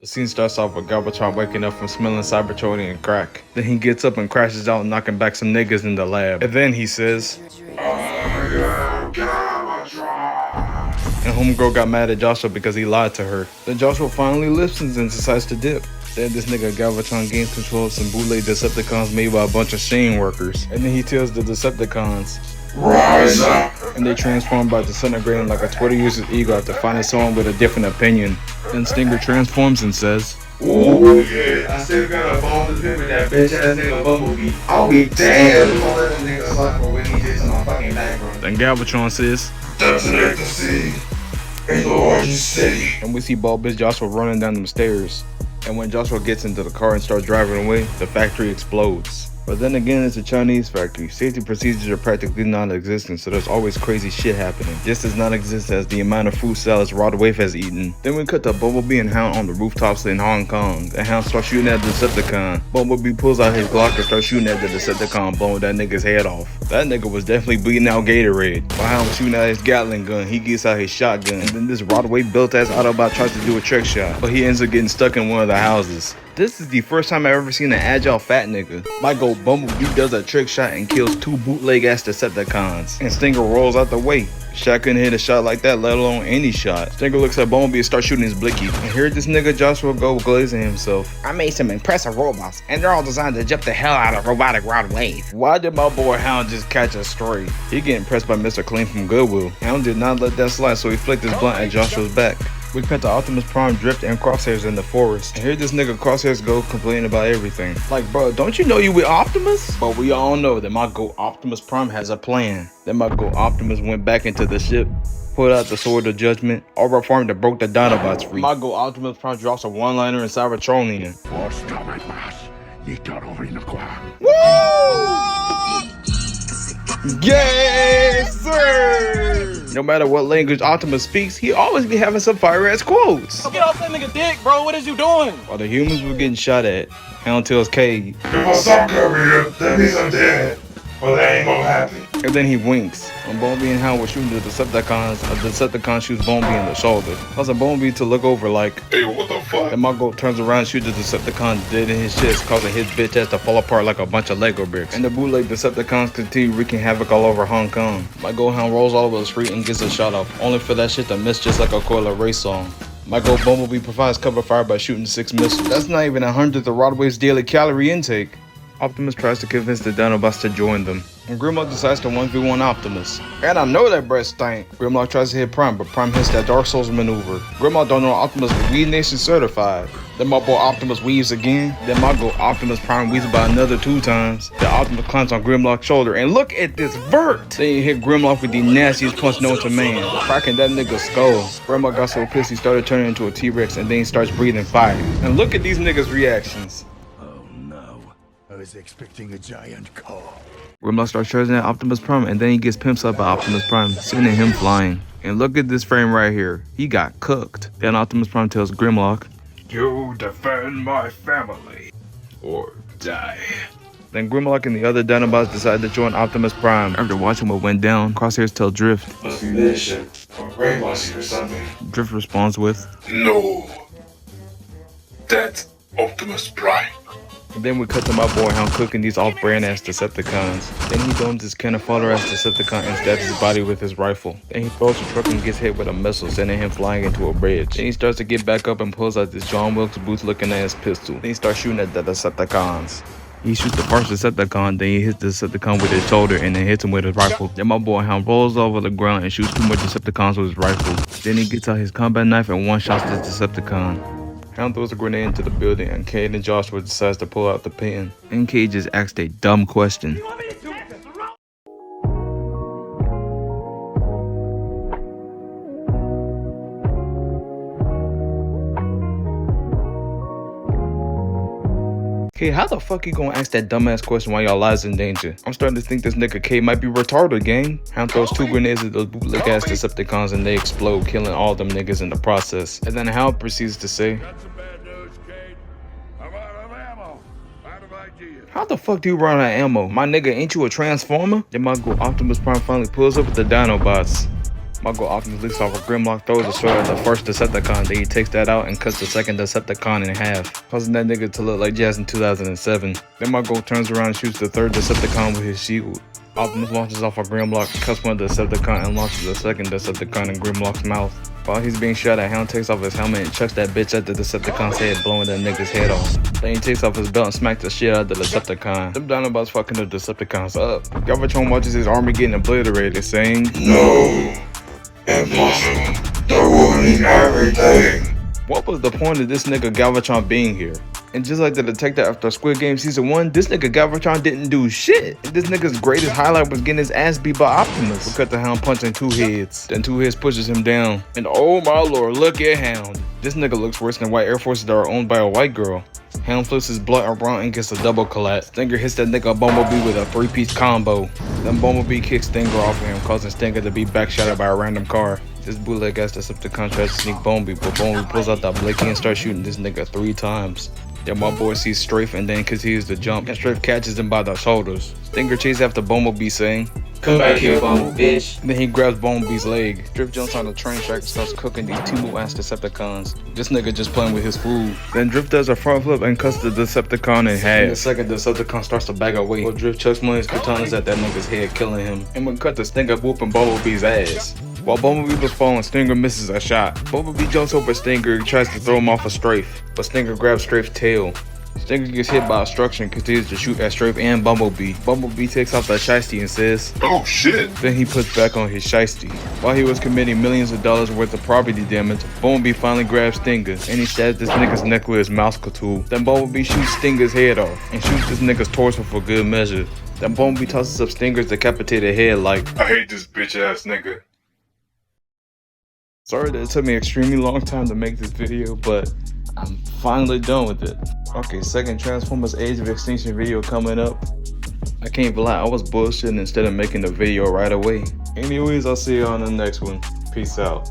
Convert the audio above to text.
The scene starts off with Galvatron waking up from smelling Cybertronian crack. Then he gets up and crashes out, knocking back some niggas in the lab. And then he says, "I am Galvatron." And homegirl got mad at Joshua because he lied to her. Then Joshua finally listens and decides to dip. Then this nigga Galvatron gains control of some bootleg Decepticons made by a bunch of Shane workers. And then he tells the Decepticons, "Rise up!" And they transform by disintegrating like a Twitter user's ego after finding someone with a different opinion. Then Stinger transforms and says, "Oh yeah, I still got a bone to pick with that bitch ass nigga Bumblebee. I'll be damned if I let that nigga suffer when he gets in my fucking background." Then Galvatron says, "Detonate the seed in the largest city." And we see bald bitch Joshua running down them stairs. And when Joshua gets into the car and starts driving away, the factory explodes. But then again, it's a Chinese factory. Safety procedures are practically non-existent, so there's always crazy shit happening. Just as non-existent as the amount of fruit salads Rod Wave has eaten. Then we cut to Bumblebee and Hound on the rooftops in Hong Kong. The Hound starts shooting at the Decepticon. Bumblebee pulls out his Glock and starts shooting at the Decepticon, blowing that nigga's head off. That nigga was definitely bleeding out Gatorade. While Hound was shooting at his Gatling gun, he gets out his shotgun. And then this Rod Wave built-ass Autobot tries to do a trick shot, but he ends up getting stuck in one of the houses. This is the first time I've ever seen an agile fat nigga. My go Bumblebee does a trick shot and kills two bootleg ass Decepticons. And Stinger rolls out the way. Shot couldn't hit a shot like that, let alone any shot. Stinger looks at Bumblebee and starts shooting his blicky. And here this nigga Joshua go glazing himself. "I made some impressive robots, and they're all designed to jump the hell out of robotic Rod Wave." Why did my boy Hound just catch a stray? He get impressed by Mr. Clean from Goodwill. Hound did not let that slide, so he flicked his blunt at Joshua's back. We cut to Optimus Prime, Drift, and Crosshairs in the forest. And here this nigga Crosshairs go complaining about everything. Like, bro, don't you know you with Optimus? But we all know that my go Optimus Prime has a plan. Then my go Optimus went back into the ship, pulled out the Sword of Judgment, or formed and broke the Dinobots free. My go Optimus Prime drops a one-liner in Cybertronian. Woo! Yes, sir! No matter what language Optimus speaks, he always be having some fire-ass quotes. Get off that nigga dick, bro. What is you doing? While the humans were getting shot at, Hound tells Cade, "If my son come here, that means I'm dead. Well, that ain't gonna happen." and then he winks. When Bumblebee and Hound were shooting the Decepticons, a Decepticon shoots Bumblebee in the shoulder, causing Bumblebee to look over like, "Hey, what the fuck?" and Margot turns around and shoots the Decepticon dead in his chest, causing his bitch ass to fall apart like a bunch of Lego bricks. And the bootleg Decepticons continue wreaking havoc all over Hong Kong. Margot Hound rolls all over the street and gets a shot off, only for that shit to miss just like a Coil Ray song. Margot Bumblebee provides cover fire by shooting 6 missiles. That's not even 100th of Rod Wave's daily calorie intake. Optimus tries to convince the Dinobots to join them, and Grimlock decides to 1v1 Optimus. And I know that breath stank. Grimlock tries to hit Prime, but Prime hits that Dark Souls maneuver. Grimlock don't know Optimus is Weed Nation certified. Then my boy Optimus weaves again. Then my go Optimus Prime weaves by another 2 times. The Optimus climbs on Grimlock's shoulder, and look at this vert! Then he hit Grimlock with the nastiest punch known to man, cracking that nigga's skull. Grimlock got so pissed he started turning into a T-Rex, and then he starts breathing fire. And look at these niggas' reactions. I was expecting a giant car. Grimlock starts charging at Optimus Prime, and then he gets pimped up by Optimus Prime, sending him flying. And look at this frame right here. He got cooked. Then Optimus Prime tells Grimlock, "You defend my family, or die." Then Grimlock and the other Dinobots decide to join Optimus Prime. After watching what went down, Crosshairs tell Drift. "Must be leadership or brainwashing or something." Drift responds with, "No, that's Optimus Prime." and then we cut to my boy Hound cooking these off-brand ass Decepticons. Then he domes this cannon fodder ass Decepticon and stabs his body with his rifle. Then he throws the truck and gets hit with a missile, sending him flying into a bridge. Then he starts to get back up and pulls out this John Wilkes Booth looking ass pistol. Then he starts shooting at the Decepticons. He shoots the first Decepticon, then he hits the Decepticon with his shoulder and then hits him with his rifle. Then my boy Hound rolls over the ground and shoots 2 more Decepticons with his rifle. Then he gets out his combat knife and one-shots the Decepticon. Hound throws a grenade into the building, and Cade and Joshua decides to pull out the pen. And Cade just asked a dumb question. Cade, how the fuck you gonna ask that dumbass question while y'all lives in danger? I'm starting to think this nigga Cade might be retarded, gang. Hound throws 2 grenades at those bootleg ass Decepticons and they explode, killing all them niggas in the process. And then Hound proceeds to say, "How the fuck do you run out of ammo? My nigga, ain't you a Transformer?" Then my go Optimus Prime finally pulls up with the Dinobots. Uncle Optimus leaps off a Grimlock, throws a sword at the first Decepticon, then he takes that out and cuts the second Decepticon in half, causing that nigga to look like Jazz in 2007. Then Margot turns around and shoots the third Decepticon with his shield. Optimus launches off a Grimlock, cuts one Decepticon, and launches the second Decepticon in Grimlock's mouth. While he's being shot at, Hound takes off his helmet and chucks that bitch at the Decepticon's head, blowing that nigga's head off. Then he takes off his belt and smacks the shit out of the Decepticon. Them Dinobots fucking the Decepticons up. Galvatron watches his army getting obliterated, saying, No. Impossible. They're ruining everything. what was the point of this nigga Galvatron being here? And just like the detective after Squid Game Season 1, this nigga Galvatron didn't do shit. And this nigga's greatest highlight was getting his ass beat by Optimus. We cut the Hound punching two heads. Then two heads pushes him down. And oh my lord, look at Hound. This nigga looks worse than white Air Forces that are owned by a white girl. Hound flips his blunt around and gets a double collapse. Stinger hits that nigga Bumblebee with a 3-piece combo. Then Bumblebee kicks Stinger off of him, causing Stinger to be backshotted by a random car. This bootleg ass Decepticon tries to sneak Bumblebee, but Bumblebee pulls out that blicky and starts shooting this nigga 3 times. Then my boy sees Strafe and then continues to jump, and Strafe catches him by the shoulders. Stinger chases after Bumblebee, saying, Come back here, Bumblebee, bitch. Then he grabs Bumblebee's leg. Strafe jumps on the train track and starts cooking these 2 new ass Decepticons. This nigga just playing with his food. Then Drift does a front flip and cuts the Decepticon in half. And the second Decepticon starts to back away, while Drift chucks one of his katanas at that nigga's head, killing him. And we cut the Stinger whooping Bumblebee's ass. While Bumblebee was falling, Stinger misses a shot. Bumblebee jumps over Stinger and tries to throw him off a Strafe, but Stinger grabs Strafe's tail. Stinger gets hit by a structure and continues to shoot at Strafe and Bumblebee. Bumblebee takes off that shiesty and says, Oh shit. then he puts back on his shiesty. While he was committing millions of dollars worth of property damage, Bumblebee finally grabs Stinger and he stabs this nigga's neck with his mouse tool. Then Bumblebee shoots Stinger's head off and shoots this nigga's torso for good measure. Then Bumblebee tosses up Stinger's decapitated head like, I hate this bitch ass nigga. sorry that it took me an extremely long time to make this video, but I'm finally done with it. Okay, second Transformers Age of Extinction video coming up. I can't even lie, I was bullshitting instead of making the video right away. Anyways, I'll see you on the next one. Peace out.